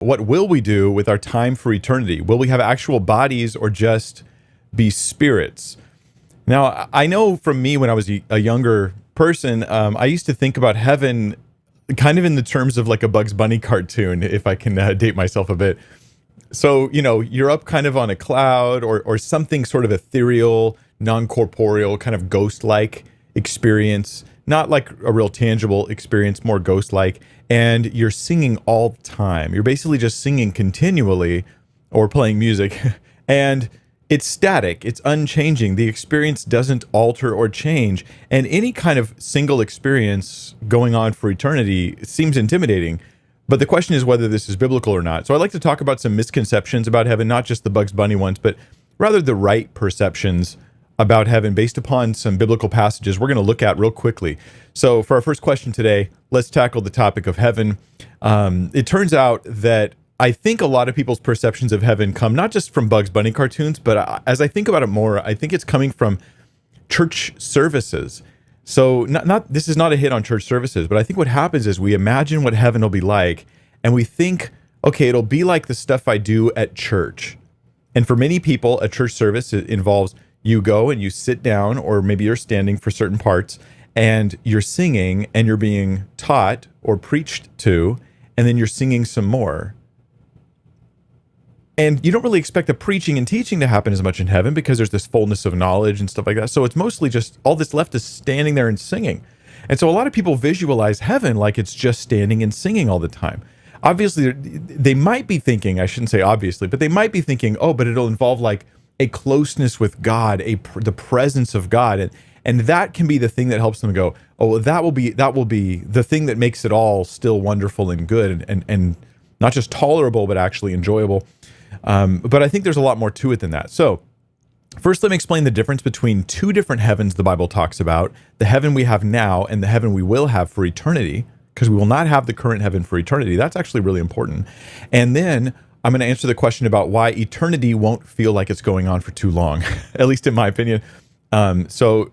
what will we do with our time for eternity? Will we have actual bodies or just be spirits? Now, I know from me when I was a younger person, I used to think about heaven kind of in the terms of like a Bugs Bunny cartoon, if I can date myself a bit. So, you're up kind of on a cloud or something sort of ethereal, non-corporeal, kind of ghost-like experience, not like a real tangible experience, more ghost-like, and you're singing all the time. You're basically just singing continually or playing music, and it's static, it's unchanging. The experience doesn't alter or change, and any kind of single experience going on for eternity seems intimidating. But the question is whether this is biblical or not. So I'd like to talk about some misconceptions about heaven, not just the Bugs Bunny ones, but rather the right perceptions about heaven based upon some biblical passages we're going to look at real quickly. So for our first question today, let's tackle the topic of heaven. It turns out that I think a lot of people's perceptions of heaven come not just from Bugs Bunny cartoons, but as I think about it more, I think it's coming from church services. So this is not a hit on church services, but I think what happens is we imagine what heaven will be like, and we think, okay, it'll be like the stuff I do at church. And for many people, a church service involves you go and you sit down, or maybe you're standing for certain parts, and you're singing, and you're being taught or preached to, and then you're singing some more. And you don't really expect the preaching and teaching to happen as much in heaven because there's this fullness of knowledge and stuff like that. So it's mostly just all that's left is standing there and singing. And so a lot of people visualize heaven like it's just standing and singing all the time. Obviously, they might be thinking, I shouldn't say obviously, but they might be thinking, oh, but it'll involve like a closeness with God, the presence of God. And that can be the thing that helps them go, oh, well, that will be the thing that makes it all still wonderful and good and not just tolerable, but actually enjoyable. But I think there's a lot more to it than that. So first, let me explain the difference between two different heavens the Bible talks about, the heaven we have now and the heaven we will have for eternity, because we will not have the current heaven for eternity. That's actually really important. And then I'm going to answer the question about why eternity won't feel like it's going on for too long, at least in my opinion. So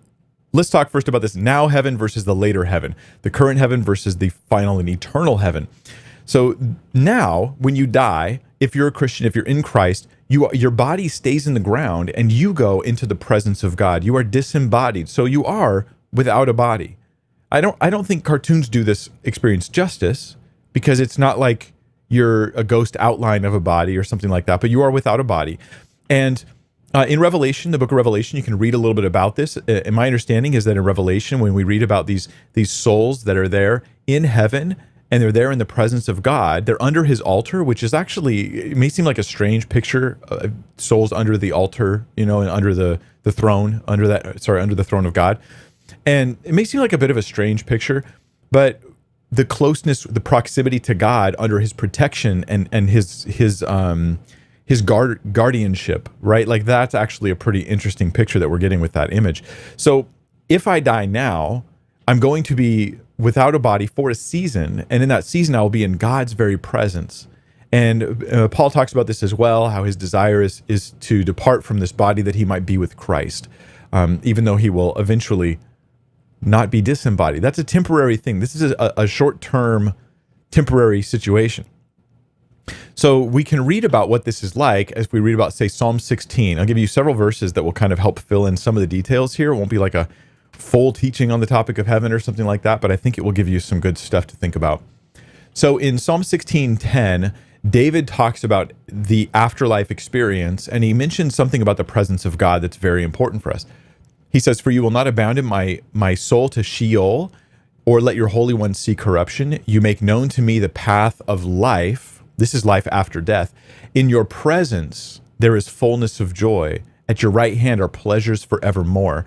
let's talk first about this now heaven versus the later heaven, the current heaven versus the final and eternal heaven. So now, when you die, if you're a Christian, if you're in Christ, your body stays in the ground and you go into the presence of God. You are disembodied, so you are without a body. I don't think cartoons do this experience justice, because it's not like you're a ghost outline of a body or something like that, but you are without a body. And in Revelation, the book of Revelation, you can read a little bit about this. And my understanding is that in Revelation, when we read about these souls that are there in heaven, and they're there in the presence of God, they're under his altar, which is actually, it may seem like a strange picture, souls under the altar, and under the throne, under the throne of God. And it may seem like a bit of a strange picture, but the closeness, the proximity to God under his protection and his guardianship, right? Like that's actually a pretty interesting picture that we're getting with that image. So if I die now, I'm going to be without a body for a season, and in that season I will be in God's very presence. And Paul talks about this as well, how his desire is to depart from this body that he might be with Christ, even though he will eventually not be disembodied. That's a temporary thing. This is a short-term, temporary situation. So we can read about what this is like as we read about, say, Psalm 16. I'll give you several verses that will kind of help fill in some of the details here. It won't be like a full teaching on the topic of heaven or something like that, but I think it will give you some good stuff to think about. So in Psalm 16:10, David talks about the afterlife experience, and he mentions something about the presence of God that's very important for us. He says, "For you will not abandon my soul to Sheol, or let your Holy One see corruption. You make known to me the path of life." This is life after death. "In your presence there is fullness of joy. At your right hand are pleasures forevermore."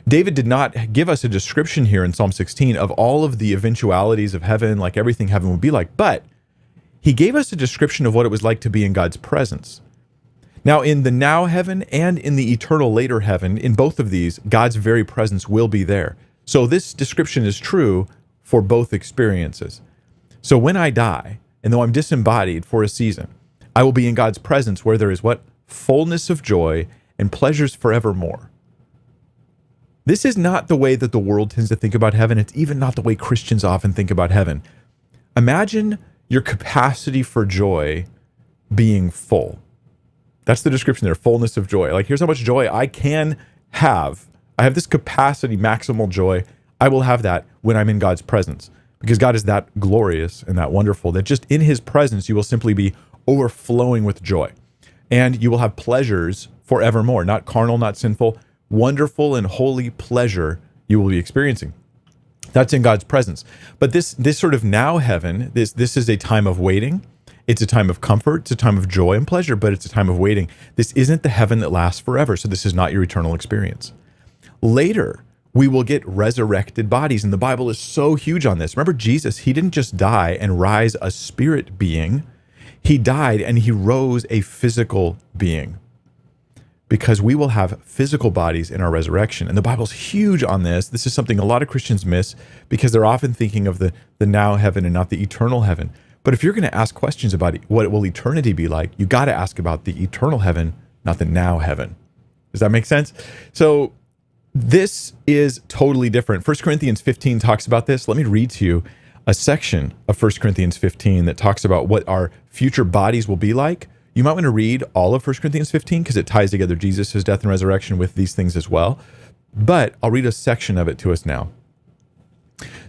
David did not give us a description here in Psalm 16 of all of the eventualities of heaven, like everything heaven would be like, but he gave us a description of what it was like to be in God's presence. Now, in the now heaven and in the eternal later heaven, in both of these, God's very presence will be there. So this description is true for both experiences. So when I die, and though I'm disembodied for a season, I will be in God's presence where there is what? Fullness of joy and pleasures forevermore. This is not the way that the world tends to think about heaven. It's even not the way Christians often think about heaven. Imagine your capacity for joy being full. That's the description there, fullness of joy. Like, here's how much joy I can have. I have this capacity, maximal joy. I will have that when I'm in God's presence, because God is that glorious and that wonderful that just in his presence, you will simply be overflowing with joy. And you will have pleasures forevermore, not carnal, not sinful, wonderful and holy pleasure you will be experiencing. That's in God's presence. But this sort of now heaven, this is a time of waiting. It's a time of comfort. It's a time of joy and pleasure, but it's a time of waiting. This isn't the heaven that lasts forever. So this is not your eternal experience. Later, we will get resurrected bodies. And the Bible is so huge on this. Remember, Jesus, he didn't just die and rise a spirit being. He died and he rose a physical being, because we will have physical bodies in our resurrection. And the Bible's huge on this. This is something a lot of Christians miss because they're often thinking of the now heaven and not the eternal heaven. But if you're going to ask questions about what will eternity be like, you got to ask about the eternal heaven, not the now heaven. Does that make sense? So this is totally different. 1 Corinthians 15 talks about this. Let me read to you a section of 1 Corinthians 15 that talks about what our future bodies will be like. You might want to read all of 1 Corinthians 15 because it ties together Jesus' death and resurrection with these things as well. But I'll read a section of it to us now.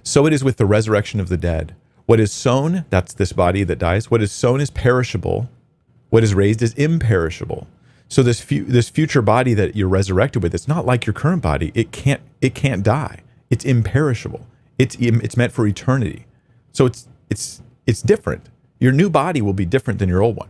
So it is with the resurrection of the dead. What is sown, that's this body that dies. What is sown is perishable. What is raised is imperishable. So this future body that you're resurrected with, it's not like your current body. It can't die. It's imperishable. It's meant for eternity. So it's different. Your new body will be different than your old one.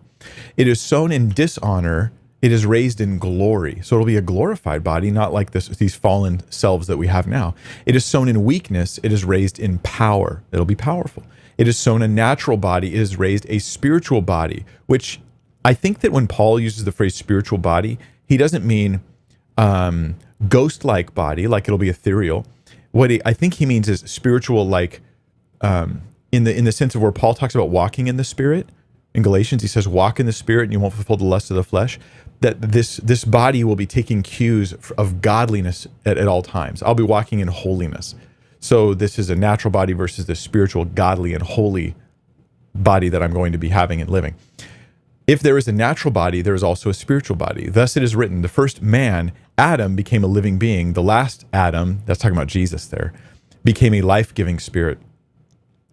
It is sown in dishonor. It is raised in glory. So it'll be a glorified body, not like these fallen selves that we have now. It is sown in weakness. It is raised in power. It'll be powerful. It is sown a natural body. It is raised a spiritual body, which I think that when Paul uses the phrase spiritual body, he doesn't mean ghost-like body, like it'll be ethereal. What I think he means is spiritual, like in the sense of where Paul talks about walking in the Spirit. In Galatians, he says, walk in the Spirit and you won't fulfill the lust of the flesh. That this body will be taking cues of godliness at all times. I'll be walking in holiness. So this is a natural body versus the spiritual, godly, and holy body that I'm going to be having and living. If there is a natural body, there is also a spiritual body. Thus it is written, the first man, Adam, became a living being. The last Adam, that's talking about Jesus there, became a life-giving spirit.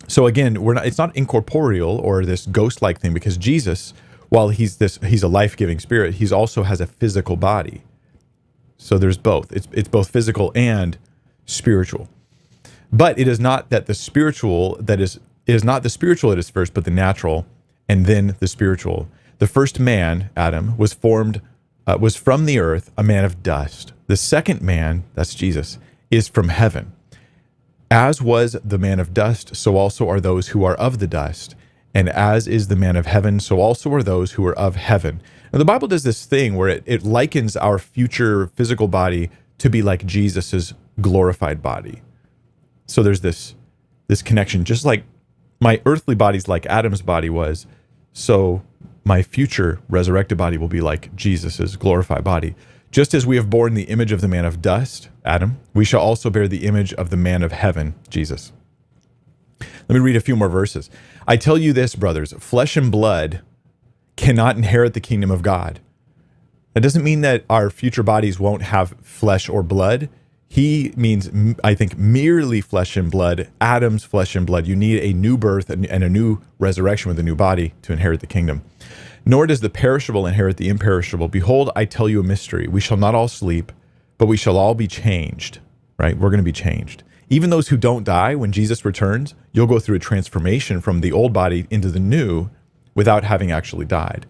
So again, it's not incorporeal or this ghost-like thing, because Jesus, while he's a life-giving spirit, he's also has a physical body. So there's both. It's both physical and spiritual. But it is not that the spiritual that is, it is not the spiritual that is first, but the natural, and then the spiritual. The first man, Adam, was from the earth, a man of dust. The second man, that's Jesus, is from heaven. As was the man of dust, so also are those who are of the dust. And as is the man of heaven, so also are those who are of heaven. Now, the Bible does this thing where it likens our future physical body to be like Jesus's glorified body. So there's this connection. Just like my earthly body's like Adam's body was, so my future resurrected body will be like Jesus's glorified body. Just as we have borne the image of the man of dust, Adam, we shall also bear the image of the man of heaven, Jesus. Let me read a few more verses. I tell you this, brothers, flesh and blood cannot inherit the kingdom of God. That doesn't mean that our future bodies won't have flesh or blood. He means, I think, merely flesh and blood, Adam's flesh and blood. You need a new birth and a new resurrection with a new body to inherit the kingdom. Nor does the perishable inherit the imperishable. Behold, I tell you a mystery. We shall not all sleep, but we shall all be changed, right? We're going to be changed. Even those who don't die, when Jesus returns, you'll go through a transformation from the old body into the new without having actually died.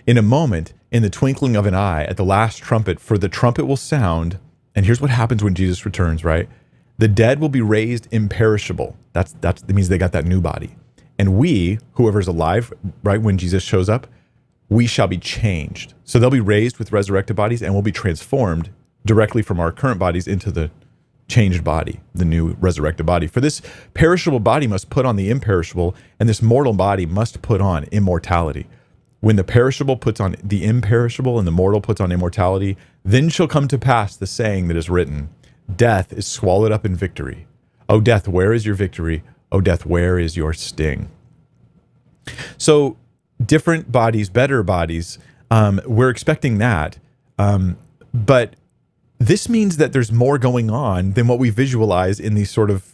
In a moment, in the twinkling of an eye, at the last trumpet, for the trumpet will sound. And here's what happens when Jesus returns, right? The dead will be raised imperishable. That means they got that new body. And we, whoever's alive, right, when Jesus shows up, we shall be changed. So they'll be raised with resurrected bodies and we'll be transformed directly from our current bodies into the changed body, the new resurrected body. For this perishable body must put on the imperishable, and this mortal body must put on immortality. When the perishable puts on the imperishable and the mortal puts on immortality, then shall come to pass the saying that is written, death is swallowed up in victory. O death, where is your victory? O death, where is your sting? So different bodies, better bodies, we're expecting that. But this means that there's more going on than what we visualize in these sort of,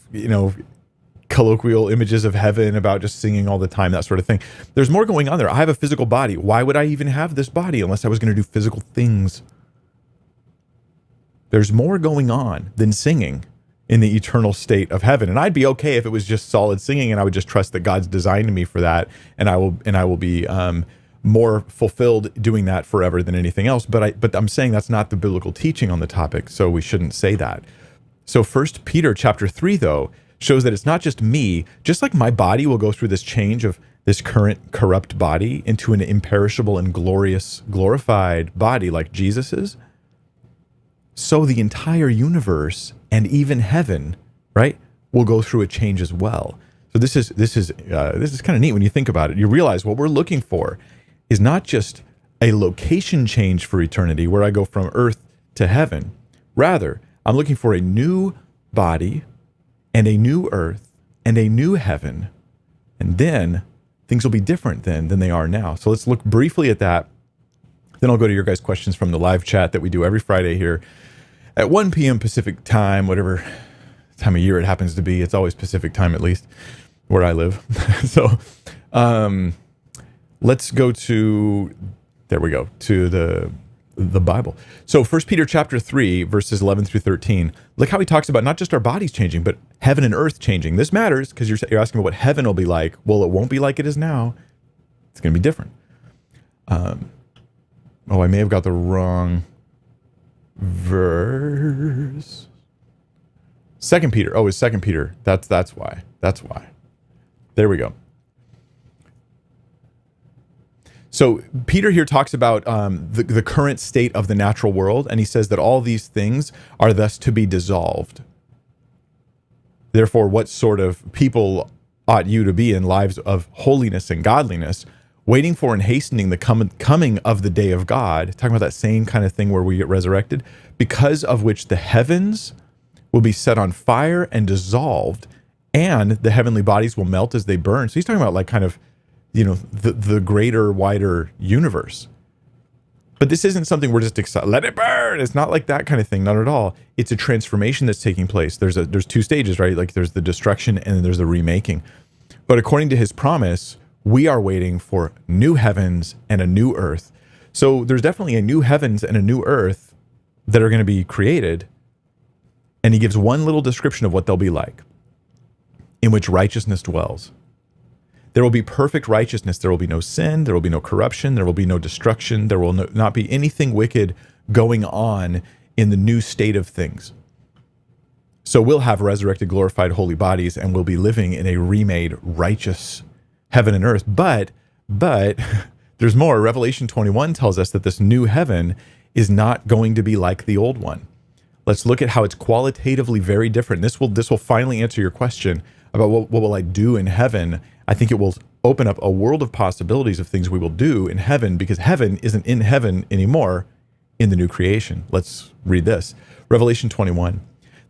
colloquial images of heaven about just singing all the time, that sort of thing. There's more going on there. I have a physical body. Why would I even have this body unless I was going to do physical things? There's more going on than singing in the eternal state of heaven. And I'd be okay if it was just solid singing, and I would just trust that God's designed me for that, and I will be more fulfilled doing that forever than anything else. But I'm saying that's not the biblical teaching on the topic, so we shouldn't say that. So 1 Peter chapter 3, though, shows that it's not just me. Just like my body will go through this change of this current corrupt body into an imperishable and glorified body like Jesus is, so the entire universe and even heaven, right, will go through a change as well. So this is kind of neat when you think about it. You realize what we're looking for is not just a location change for eternity where I go from earth to heaven. Rather, I'm looking for a new body and a new earth and a new heaven. And then things will be different than they are now. So let's look briefly at that. Then I'll go to your guys' questions from the live chat that we do every Friday here at 1 p.m. Pacific time, whatever time of year it happens to be. It's always Pacific time, at least where I live. So let's go to, there we go, to the Bible. So 1 Peter chapter 3, verses 11 through 13. Look how he talks about not just our bodies changing, but heaven and earth changing. This matters because you're asking about what heaven will be like. Well, it won't be like it is now. It's going to be different. I may have got the wrong verse. 2 Peter. Oh, it's 2 Peter. That's why. That's why. There we go. So Peter here talks about the current state of the natural world, and he says that all these things are thus to be dissolved. Therefore, what sort of people ought you to be in lives of holiness and godliness, waiting for and hastening the coming of the day of God, talking about that same kind of thing where we get resurrected, because of which the heavens will be set on fire and dissolved, and the heavenly bodies will melt as they burn. So he's talking about like kind of, the greater, wider universe. But this isn't something we're just excited, let it burn. It's not like that kind of thing, not at all. It's a transformation that's taking place. There's two stages, right? Like there's the destruction and then there's the remaking. But according to his promise, we are waiting for new heavens and a new earth. So there's definitely a new heavens and a new earth that are going to be created. And he gives one little description of what they'll be like, in which righteousness dwells. There will be perfect righteousness. There will be no sin. There will be no corruption. There will be no destruction. There will not be anything wicked going on in the new state of things. So we'll have resurrected, glorified, holy bodies, and we'll be living in a remade, righteous heaven and earth. But there's more. Revelation 21 tells us that this new heaven is not going to be like the old one. Let's look at how it's qualitatively very different. This will finally answer your question about what will I do in heaven. I think it will open up a world of possibilities of things we will do in heaven, because heaven isn't in heaven anymore in the new creation. Let's read this. Revelation 21.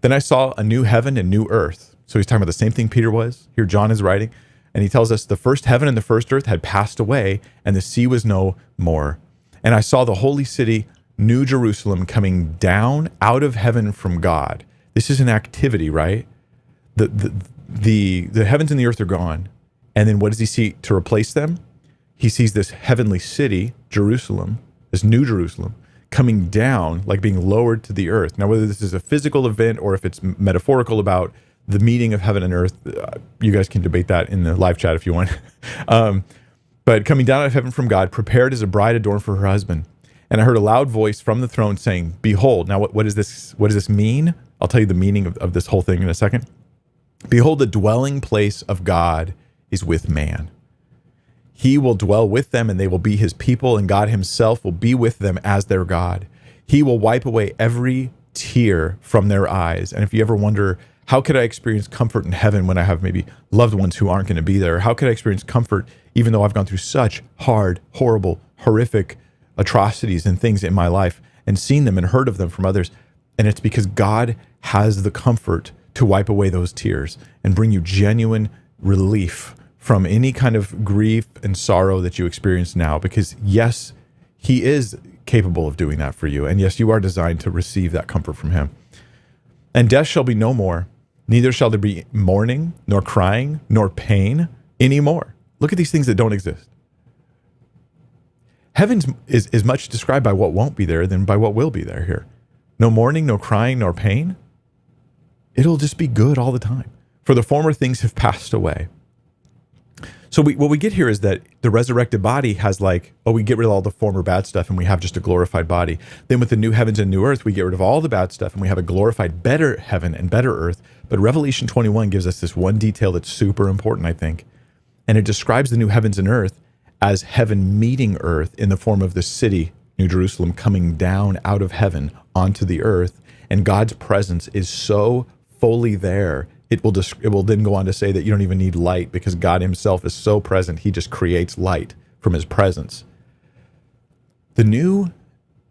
Then I saw a new heaven and new earth. So he's talking about the same thing Peter was. Here John is writing, and he tells us the first heaven and the first earth had passed away, and the sea was no more. And I saw the holy city, New Jerusalem, coming down out of heaven from God. This is an activity, right? The heavens and the earth are gone. And then what does he see to replace them? He sees this heavenly city, Jerusalem, this new Jerusalem, coming down, like being lowered to the earth. Now, whether this is a physical event or if it's metaphorical about the meeting of heaven and earth, you guys can debate that in the live chat if you want. But coming down out of heaven from God, prepared as a bride adorned for her husband. And I heard a loud voice from the throne saying, behold. Now, what does this mean? I'll tell you the meaning of this whole thing in a second. Behold, the dwelling place of God is with man. He will dwell with them, and they will be his people, and God himself will be with them as their God. He will wipe away every tear from their eyes. And if you ever wonder, how could I experience comfort in heaven when I have maybe loved ones who aren't going to be there? How could I experience comfort even though I've gone through such hard, horrible, horrific atrocities and things in my life and seen them and heard of them from others? And it's because God has the comfort to wipe away those tears and bring you genuine relief from any kind of grief and sorrow that you experience now, because yes, he is capable of doing that for you. And yes, you are designed to receive that comfort from him. And death shall be no more, neither shall there be mourning, nor crying, nor pain anymore. Look at these things that don't exist. Heaven is much described by what won't be there than by what will be there here. No mourning, no crying, nor pain. It'll just be good all the time. For the former things have passed away. So what we get here is that the resurrected body has we get rid of all the former bad stuff and we have just a glorified body. Then with the new heavens and new earth, we get rid of all the bad stuff and we have a glorified, better heaven and better earth. But Revelation 21 gives us this one detail that's super important, I think. And it describes the new heavens and earth as heaven meeting earth in the form of the city, New Jerusalem, coming down out of heaven onto the earth. And God's presence is so fully there. It will then go on to say that you don't even need light because God himself is so present. He just creates light from his presence. The new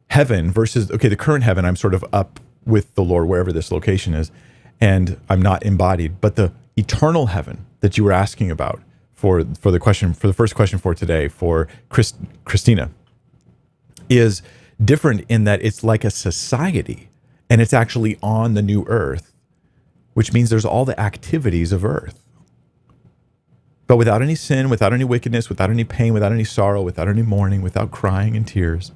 heaven versus, the current heaven, I'm sort of up with the Lord wherever this location is, and I'm not embodied. But the eternal heaven that you were asking about for the first question for today, for Christina, is different in that it's like a society and it's actually on the new earth, which means there's all the activities of earth. But without any sin, without any wickedness, without any pain, without any sorrow, without any mourning, without crying and tears,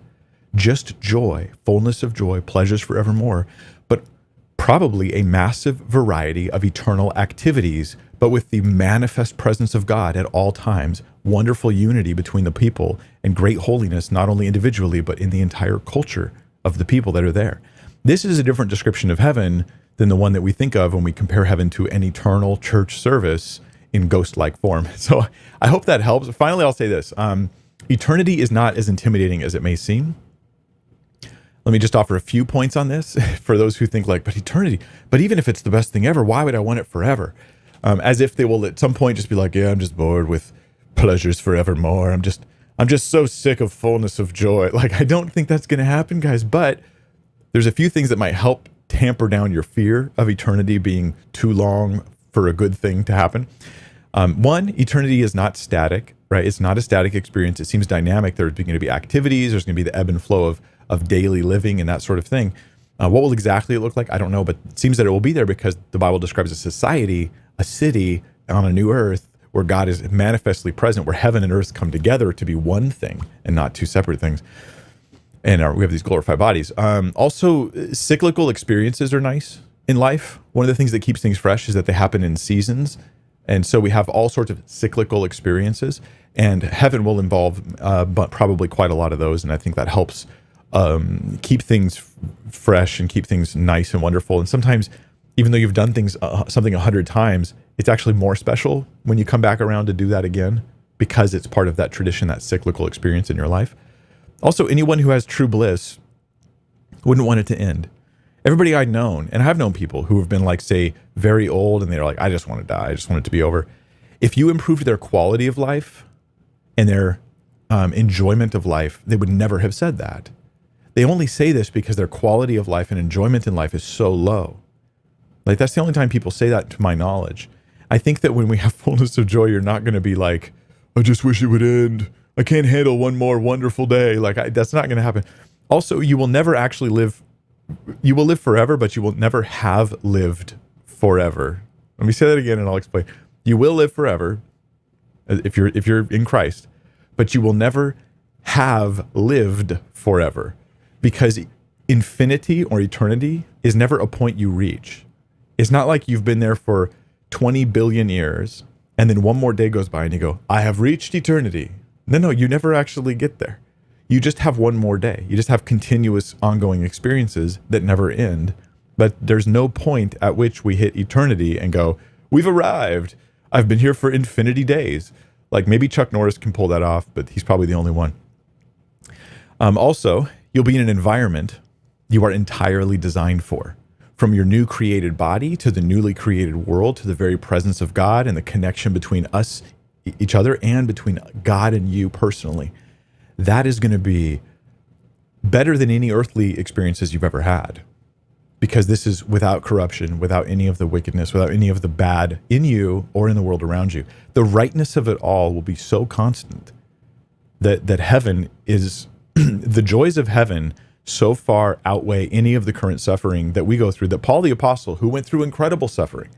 just joy, fullness of joy, pleasures forevermore, but probably a massive variety of eternal activities, but with the manifest presence of God at all times, wonderful unity between the people, and great holiness, not only individually, but in the entire culture of the people that are there. This is a different description of heaven than the one that we think of when we compare heaven to an eternal church service in ghost-like form. So I hope that helps. Finally, I'll say this. Eternity is not as intimidating as it may seem. Let me just offer a few points on this for those who think but eternity, but even if it's the best thing ever, why would I want it forever? As if they will at some point just be I'm just bored with pleasures forevermore. I'm just so sick of fullness of joy. I don't think that's going to happen, guys, but there's a few things that might help tamper down your fear of eternity being too long for a good thing to happen. One, eternity is not static, right? It's not a static experience. It seems dynamic. There's going to be activities. There's going to be the ebb and flow of daily living and that sort of thing. What will exactly it look like? I don't know, but it seems that it will be there because the Bible describes a society, a city on a new earth where God is manifestly present, where heaven and earth come together to be one thing and not two separate things. And we have these glorified bodies. Also, cyclical experiences are nice in life. One of the things that keeps things fresh is that they happen in seasons. And so we have all sorts of cyclical experiences. And heaven will involve but probably quite a lot of those. And I think that helps keep things fresh and keep things nice and wonderful. And sometimes, even though you've done something 100 times, it's actually more special when you come back around to do that again because it's part of that tradition, that cyclical experience in your life. Also, anyone who has true bliss wouldn't want it to end. Everybody I've known, and I've known people who have been say very old and they're I just want to die. I just want it to be over. If you improved their quality of life and their enjoyment of life, they would never have said that. They only say this because their quality of life and enjoyment in life is so low. That's the only time people say that to my knowledge. I think that when we have fullness of joy, you're not going to be I just wish it would end. I can't handle one more wonderful day. That's not going to happen. Also, you will never actually live. You will live forever, but you will never have lived forever. Let me say that again and I'll explain. You will live forever if you're in Christ, but you will never have lived forever because infinity or eternity is never a point you reach. It's not like you've been there for 20 billion years and then one more day goes by and you go, I have reached eternity. No, you never actually get there. You just have one more day. You just have continuous ongoing experiences that never end. But there's no point at which we hit eternity and go, we've arrived. I've been here for infinity days. Maybe Chuck Norris can pull that off, but he's probably the only one. Also, you'll be in an environment you are entirely designed for. From your new created body to the newly created world to the very presence of God and the connection between us, each other, and between God and you personally. That is going to be better than any earthly experiences you've ever had. because this is without corruption, without any of the wickedness, without any of the bad in you or in the world around you. The rightness of it all will be so constant that heaven is, the joys of heaven so far outweigh any of the current suffering that we go through, that Paul the Apostle, who went through incredible suffering,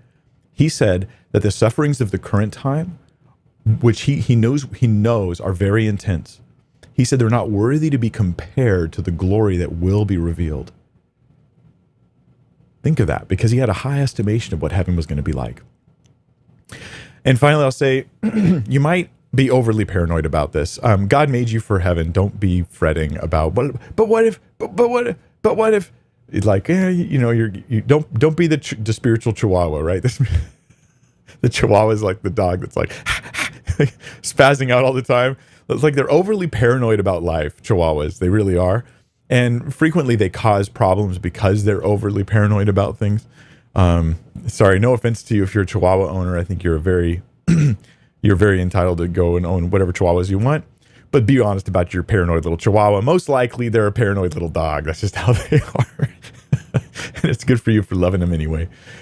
he said that the sufferings of the current time, which he knows are very intense, he said they're not worthy to be compared to the glory that will be revealed. Think of that, because he had a high estimation of what heaven was going to be like. And finally, I'll say, you might be overly paranoid about this. God made you for heaven. Don't be fretting about, but what if, like, you don't be the spiritual chihuahua, right? The chihuahua is like the dog that's like spazzing out all the time. It's like they're overly paranoid about life, chihuahuas. They really are. And frequently they cause problems because they're overly paranoid about things. Sorry, no offense to you if you're a chihuahua owner. I think you're you're very entitled to go and own whatever chihuahuas you want. But be honest about your paranoid little chihuahua. Most likely they're a paranoid little dog. That's just how they are. And it's good for you for loving them anyway.